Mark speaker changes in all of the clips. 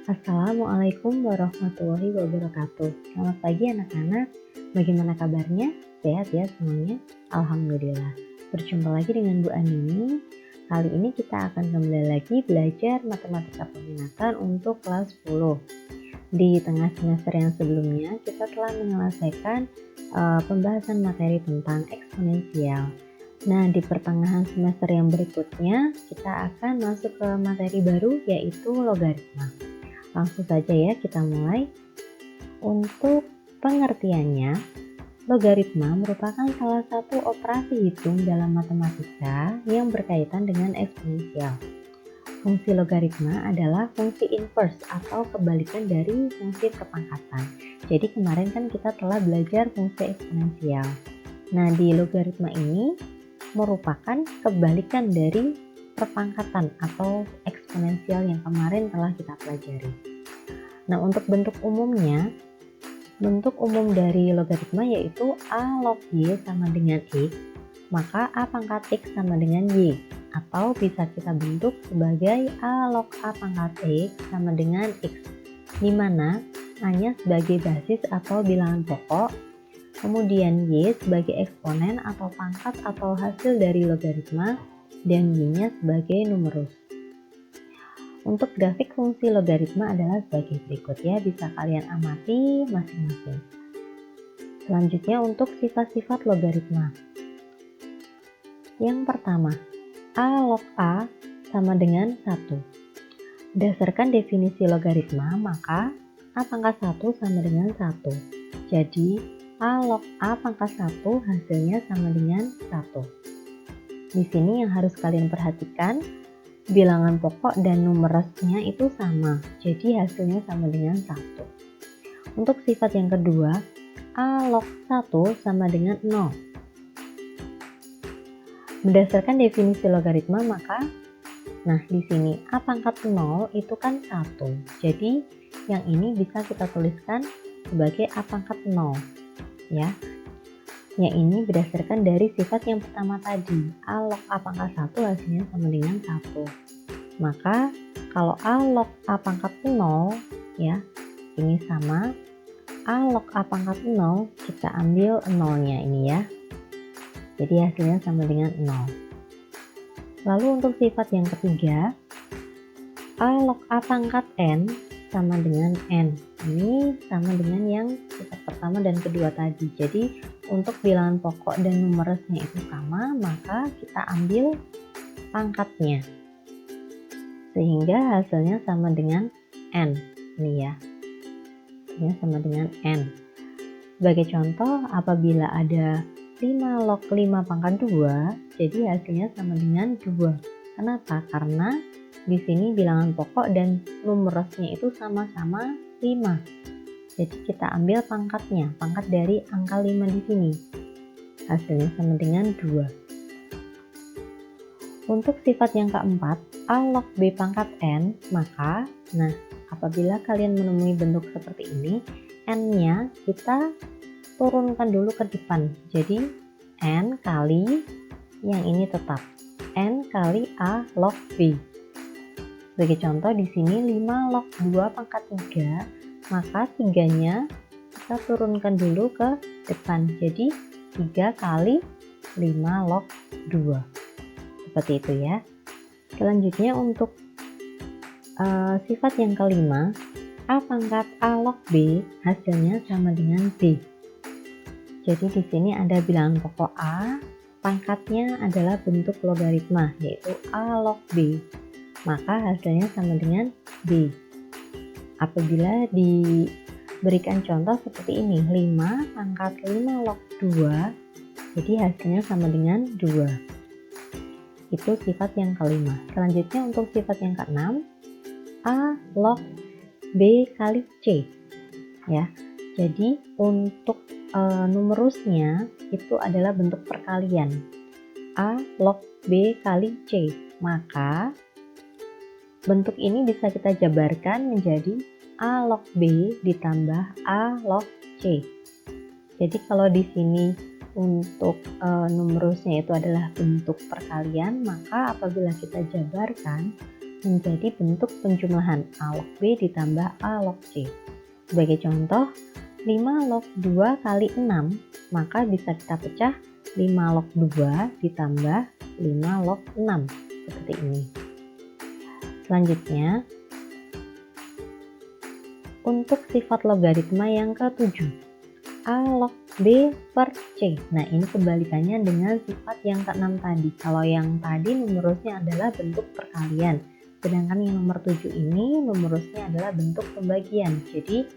Speaker 1: Assalamualaikum warahmatullahi wabarakatuh. Selamat pagi anak-anak. Bagaimana kabarnya? Sehat ya semuanya? Alhamdulillah. Berjumpa lagi dengan Bu Andini. Kali ini kita akan kembali lagi belajar matematika peminatan untuk kelas 10. Di tengah semester yang sebelumnya kita telah menyelesaikan pembahasan materi tentang eksponensial. Nah, di pertengahan semester yang berikutnya kita akan masuk ke materi baru yaitu logaritma. Langsung saja ya kita mulai. Untuk pengertiannya, logaritma merupakan salah satu operasi hitung dalam matematika yang berkaitan dengan eksponensial. Fungsi logaritma adalah fungsi inverse atau kebalikan dari fungsi perpangkatan. Jadi kemarin kan kita telah belajar fungsi eksponensial. Nah, di logaritma ini merupakan kebalikan dari perpangkatan atau eksponensial yang kemarin telah kita pelajari. Nah, untuk bentuk umum dari logaritma yaitu A log Y sama dengan X, maka A pangkat X sama dengan Y, atau bisa kita bentuk sebagai A log A pangkat X sama dengan X, di mana A-nya sebagai basis atau bilangan pokok, kemudian Y sebagai eksponen atau pangkat atau hasil dari logaritma, dan Y-nya sebagai numerus. Untuk grafik fungsi logaritma adalah sebagai berikut ya, bisa kalian amati masing-masing. Selanjutnya untuk sifat-sifat logaritma. Yang pertama, A log A sama dengan 1. Berdasarkan definisi logaritma, maka A pangkat 1 sama dengan 1. Jadi, A log A pangkat 1 hasilnya sama dengan 1. Di sini yang harus kalian perhatikan, bilangan pokok dan numerusnya itu sama, jadi hasilnya sama dengan 1. Untuk sifat yang kedua, A log 1 sama dengan 0. Berdasarkan definisi logaritma, maka di sini A pangkat 0 itu kan 1. Jadi yang ini bisa kita tuliskan sebagai A pangkat 0 ya. Yang ini berdasarkan dari sifat yang pertama tadi, A log A pangkat 1 hasilnya sama dengan 1. Maka kalau A log A pangkat 0 ya, ini sama A log A pangkat 0, kita ambil 0-nya ini ya. Jadi hasilnya sama dengan 0. Lalu untuk sifat yang ketiga, A log A pangkat N sama dengan N. Ini sama dengan yang sifat pertama dan kedua tadi. Jadi untuk bilangan pokok dan numerusnya itu sama, maka kita ambil pangkatnya. Sehingga hasilnya sama dengan N. Ini ya. Hasilnya sama dengan N. Sebagai contoh, apabila ada 5 log 5 pangkat 2, jadi hasilnya sama dengan 2. Kenapa? Karena di sini bilangan pokok dan numerusnya itu sama-sama 5. Jadi kita ambil pangkatnya, pangkat dari angka 5 di sini. Hasilnya sama dengan 2. Untuk sifat yang keempat, A log B pangkat N, maka apabila kalian menemui bentuk seperti ini, N-nya kita turunkan dulu ke depan. Jadi N kali yang ini tetap N kali A log B. Sebagai contoh di sini 5 log 2 pangkat 3, maka 3-nya kita turunkan dulu ke depan. Jadi 3 kali 5 log 2. Seperti itu ya. Selanjutnya untuk sifat yang kelima, A pangkat A log B hasilnya sama dengan B. Jadi di sini ada bilangan pokok A, pangkatnya adalah bentuk logaritma yaitu A log B. Maka hasilnya sama dengan B. Apabila diberikan contoh seperti ini, 5 pangkat 5 log 2, jadi hasilnya sama dengan 2. Itu sifat yang kelima. Selanjutnya untuk sifat yang keenam, A log B kali C ya. Jadi untuk numerusnya itu adalah bentuk perkalian, A log B kali C. Maka bentuk ini bisa kita jabarkan menjadi A log B ditambah A log C. Jadi kalau di sini untuk numerusnya itu adalah bentuk perkalian, maka apabila kita jabarkan menjadi bentuk penjumlahan A log B ditambah A log C. Sebagai contoh, 5 log 2 kali 6, maka bisa kita pecah 5 log 2 ditambah 5 log 6, seperti ini. Selanjutnya, untuk sifat logaritma yang ke-7, A log B per C. Nah, ini kebalikannya dengan sifat yang ke-6 tadi. Kalau yang tadi numerusnya adalah bentuk perkalian, sedangkan yang nomor 7 ini numerusnya adalah bentuk pembagian. Jadi,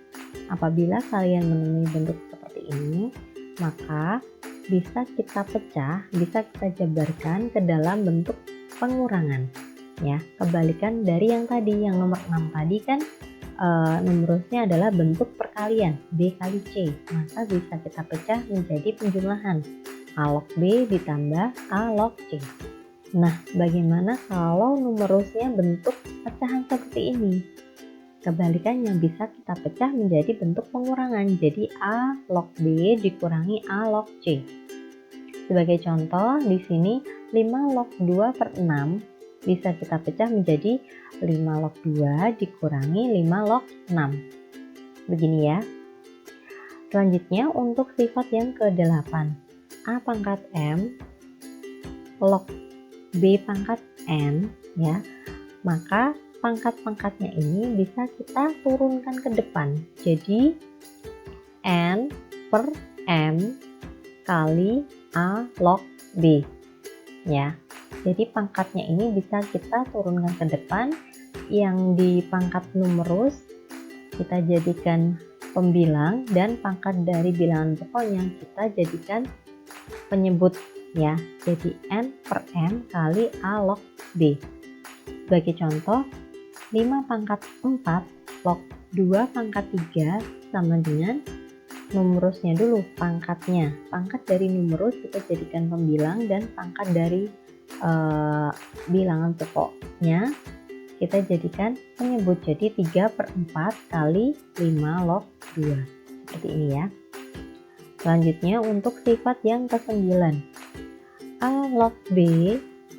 Speaker 1: apabila kalian menemui bentuk seperti ini, maka bisa kita pecah, bisa kita jabarkan ke dalam bentuk pengurangan. Ya, kebalikan dari yang tadi, yang nomor 6 tadi kan numerusnya adalah bentuk perkalian B kali C, maka bisa kita pecah menjadi penjumlahan A log B ditambah A log C. Nah, bagaimana kalau numerusnya bentuk pecahan seperti ini? Kebalikannya, bisa kita pecah menjadi bentuk pengurangan, jadi A log B dikurangi A log C. Sebagai contoh, di sini 5 log 2 per 6 bisa kita pecah menjadi 5 log 2 dikurangi 5 log 6. Begini ya. Selanjutnya untuk sifat yang ke-8, A pangkat M log B pangkat N, ya. Maka pangkat-pangkatnya ini bisa kita turunkan ke depan. Jadi N per M kali A log B, ya. Jadi pangkatnya ini bisa kita turunkan ke depan. Yang di pangkat numerus kita jadikan pembilang, dan pangkat dari bilangan pokoknya kita jadikan penyebut, ya. Jadi N per M kali A log B. Sebagai contoh, 5 pangkat 4 log 2 pangkat 3 sama dengan numerusnya dulu, pangkatnya. Pangkat dari numerus kita jadikan pembilang, dan pangkat dari bilangan pokoknya kita jadikan penyebut. Jadi 3 per 4 kali 5 log 2, seperti ini ya. Selanjutnya untuk sifat yang ke-9, A log B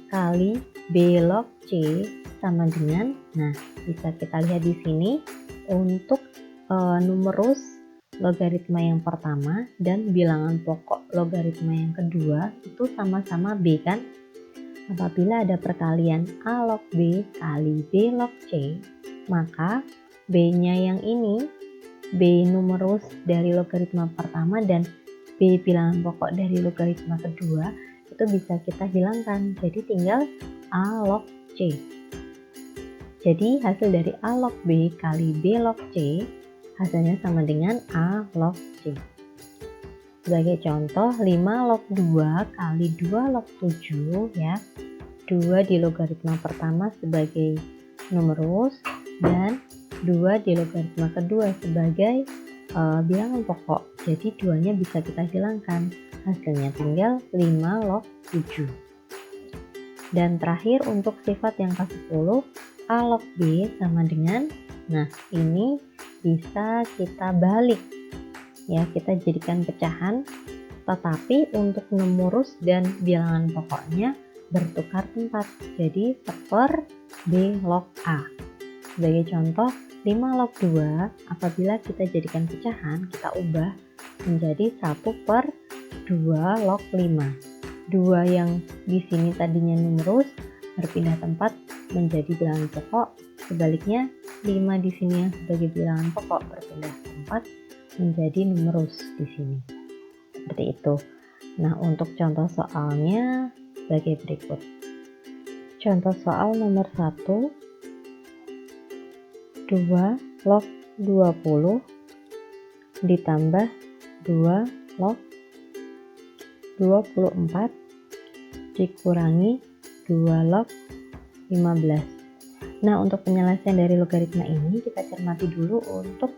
Speaker 1: kali B log C sama dengan, nah bisa kita lihat di sini untuk numerus logaritma yang pertama dan bilangan pokok logaritma yang kedua itu sama-sama B kan. Apabila ada perkalian A log B kali B log C, maka B-nya yang ini, B numerus dari logaritma pertama dan B bilangan pokok dari logaritma kedua, itu bisa kita hilangkan. Jadi tinggal A log C. Jadi hasil dari A log B kali B log C, hasilnya sama dengan A log C. Sebagai contoh, 5 log 2 kali 2 log 7, ya. 2 di logaritma pertama sebagai numerus dan 2 di logaritma kedua sebagai bilangan pokok. Jadi 2-nya bisa kita hilangkan. Hasilnya tinggal 5 log 7. Dan terakhir untuk sifat yang ke-10, A log B sama dengan, nah ini bisa kita balik. Ya, kita jadikan pecahan, tetapi untuk numerus dan bilangan pokoknya bertukar tempat. Jadi 1 B log A. Sebagai contoh, 5 log 2 apabila kita jadikan pecahan, kita ubah menjadi 1/2 log 5. 2 yang di sini tadinya numerus berpindah tempat menjadi bilangan pokok. Sebaliknya, 5 di sini yang sebagai bilangan pokok berpindah tempat menjadi numerus di sini. Seperti itu. Nah, untuk contoh soalnya sebagai berikut. Contoh soal nomor 1, 2 log 20 ditambah 2 log 24 dikurangi 2 log 15. Nah, untuk penyelesaian dari logaritma ini kita cermati dulu untuk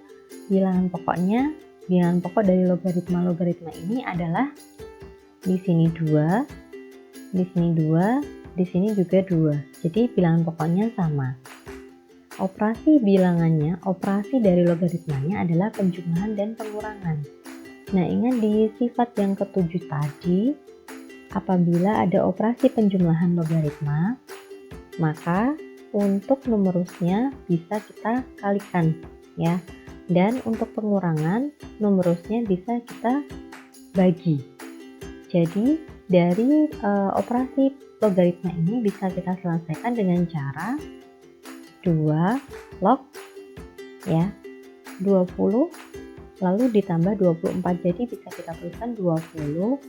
Speaker 1: bilangan pokoknya. Bilangan pokok dari logaritma ini adalah di sini 2, di sini 2, di sini juga 2. Jadi bilangan pokoknya sama. Operasi bilangannya, operasi dari logaritmanya adalah penjumlahan dan pengurangan. Nah, ingat di sifat yang ke-7 tadi, apabila ada operasi penjumlahan logaritma, maka untuk numerusnya bisa kita kalikan ya. Dan untuk pengurangan numerusnya bisa kita bagi. Jadi dari operasi logaritma ini bisa kita selesaikan dengan cara 2 log ya 20 lalu ditambah 24. Jadi bisa kita tuliskan 20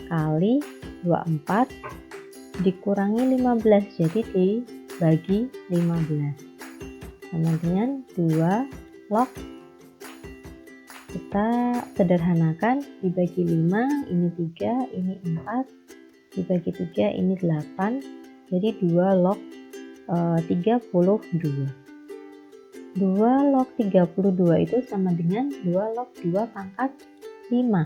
Speaker 1: kali 24 dikurangi 15, jadi dibagi 15 sama dengan 2 log, kita sederhanakan, dibagi 5 ini 3, ini 4, dibagi 3 ini 8, jadi 2 log 32. 2 log 32 itu sama dengan 2 log 2 pangkat 5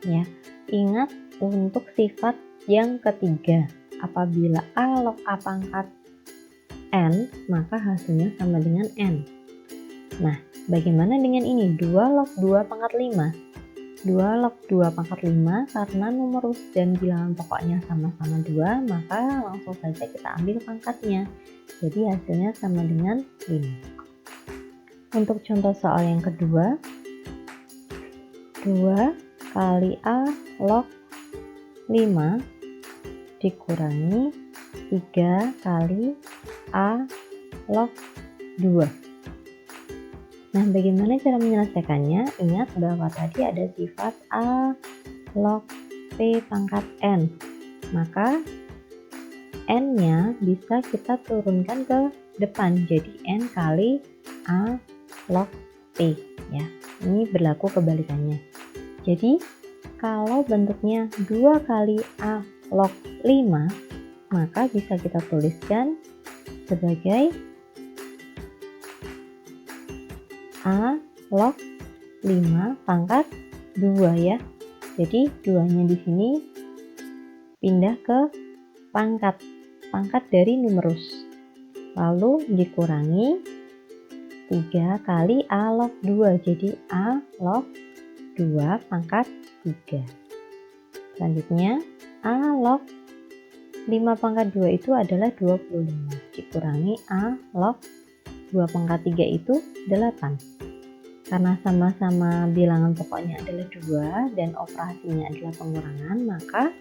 Speaker 1: ya. Ingat untuk sifat yang ketiga, apabila A log A pangkat N maka hasilnya sama dengan N. Nah, bagaimana dengan ini? 2 log 2 pangkat 5. 2 log 2 pangkat 5 karena numerus dan bilangan pokoknya sama-sama 2, maka langsung saja kita ambil pangkatnya. Jadi hasilnya sama dengan 5. Untuk contoh soal yang kedua, 2 kali A log 5 dikurangi 3 kali A log 2. Nah, bagaimana cara menyelesaikannya? Ingat bahwa tadi ada sifat A log P pangkat N. Maka N-nya bisa kita turunkan ke depan, jadi N kali A log P ya. Ini berlaku kebalikannya. Jadi kalau bentuknya 2 kali A log 5, maka bisa kita tuliskan sebagai A log 5 pangkat 2 ya. Jadi 2-nya di sini pindah ke pangkat dari numerus. Lalu dikurangi 3 kali A log 2, jadi A log 2 pangkat 3. Selanjutnya A log 5 pangkat 2 itu adalah 25, dikurangi A log 2 pangkat 3 itu 8. Karena sama-sama bilangan pokoknya adalah 2 dan operasinya adalah pengurangan, maka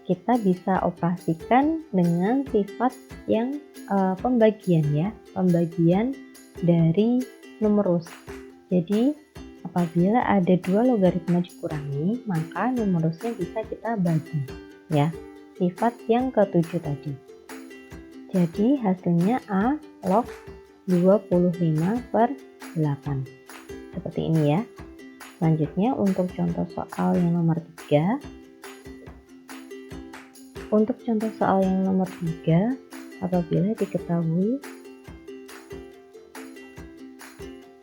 Speaker 1: kita bisa operasikan dengan sifat yang pembagian ya, pembagian dari numerus. Jadi apabila ada 2 logaritma dikurangi, maka numerusnya bisa kita bagi ya, sifat yang ketujuh tadi. Jadi hasilnya A log 25/8 seperti ini ya. Selanjutnya untuk contoh soal yang nomor 3. Untuk contoh soal yang nomor 3, apabila diketahui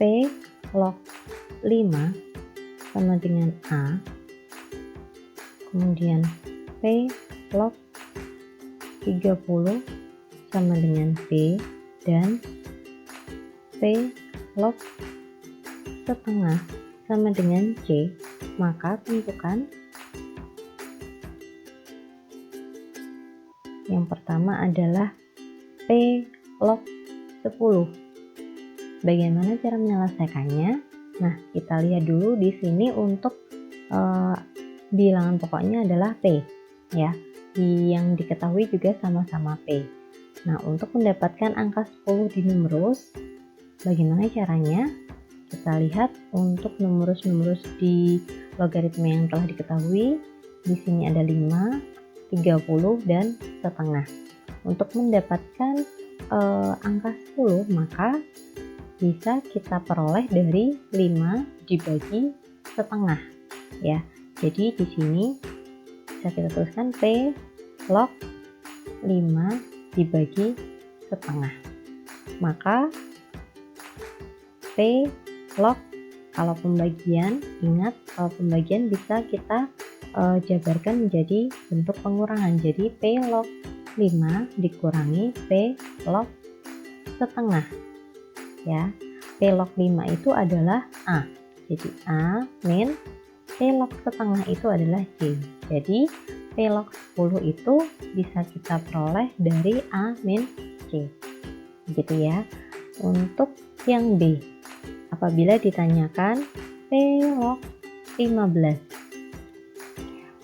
Speaker 1: P log 5 sama dengan A, kemudian P log 30 sama dengan B, dan P log setengah sama dengan C, maka tentukan yang pertama adalah P log 10. Bagaimana cara menyelesaikannya? Nah, kita lihat dulu di sini untuk bilangan pokoknya adalah P ya. Yang diketahui juga sama-sama P. Nah, untuk mendapatkan angka 10 di numerus, bagaimana caranya? Kita lihat untuk numerus-numerus di logaritma yang telah diketahui. Di sini ada 5, 30 dan setengah. Untuk mendapatkan angka 10, maka bisa kita peroleh dari 5 dibagi setengah ya. Jadi di sini bisa kita tuliskan P log 5 dibagi setengah. Maka P log, kalau pembagian, ingat kalau pembagian bisa kita jabarkan menjadi bentuk pengurangan. Jadi P log 5 dikurangi P log setengah ya. P log 5 itu adalah A, jadi A min P log setengah itu adalah C. Jadi P log 10 itu bisa kita peroleh dari A min C. gitu ya. Untuk yang B, apabila ditanyakan P log 15.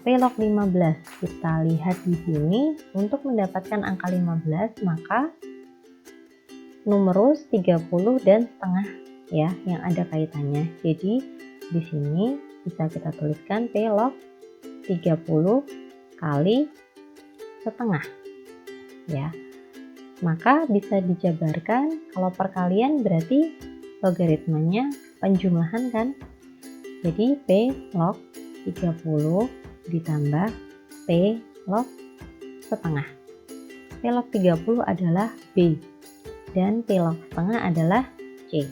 Speaker 1: P log 15, kita lihat di sini untuk mendapatkan angka 15 maka numerus 30 dan setengah ya yang ada kaitannya. Jadi di sini bisa kita tuliskan P log 30 kali setengah ya. Maka bisa dijabarkan kalau perkalian berarti logaritmanya penjumlahan kan. Jadi P log 30 ditambah P log setengah. P log 30 adalah B dan P log setengah adalah C.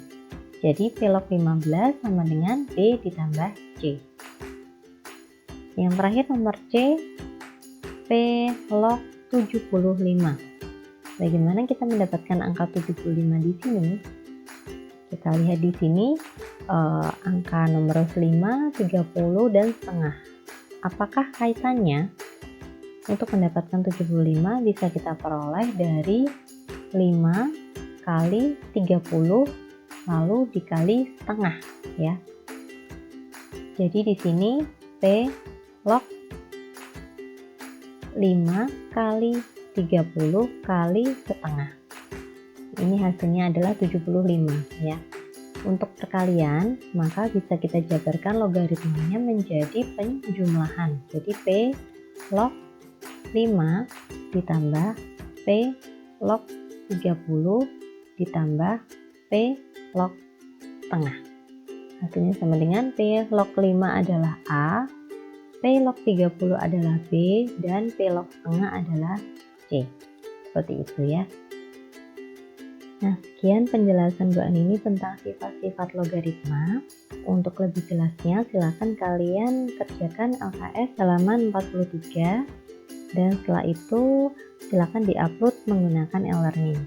Speaker 1: Jadi P log 15 sama dengan B ditambah C. Yang terakhir nomor C, P log 75. Bagaimana kita mendapatkan angka 75 di sini? Kita lihat di sini angka nomor 5, 30 dan setengah. Apakah kaitannya? Untuk mendapatkan 75 bisa kita peroleh dari 5 kali 30 lalu dikali setengah ya. Jadi di sini P log 5 kali 30 kali setengah. Ini hasilnya adalah 75 ya. Untuk perkalian, maka bisa kita jabarkan logaritmanya menjadi penjumlahan. Jadi P log 5 ditambah P log 30 ditambah P log setengah. Hasilnya sama dengan P log 5 adalah A, P log 30 adalah B, dan P log setengah adalah C. Seperti itu ya. Nah, sekian penjelasan Bu Anini tentang sifat-sifat logaritma. Untuk lebih jelasnya, silakan kalian kerjakan LKS halaman 43. Dan setelah itu, silakan diupload menggunakan e-learning.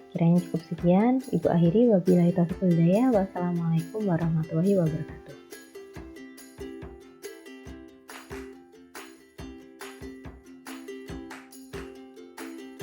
Speaker 1: Kiranya cukup sekian. Ibu akhiri, wabillahi taufiq wal hidayah. Wassalamualaikum warahmatullahi wabarakatuh.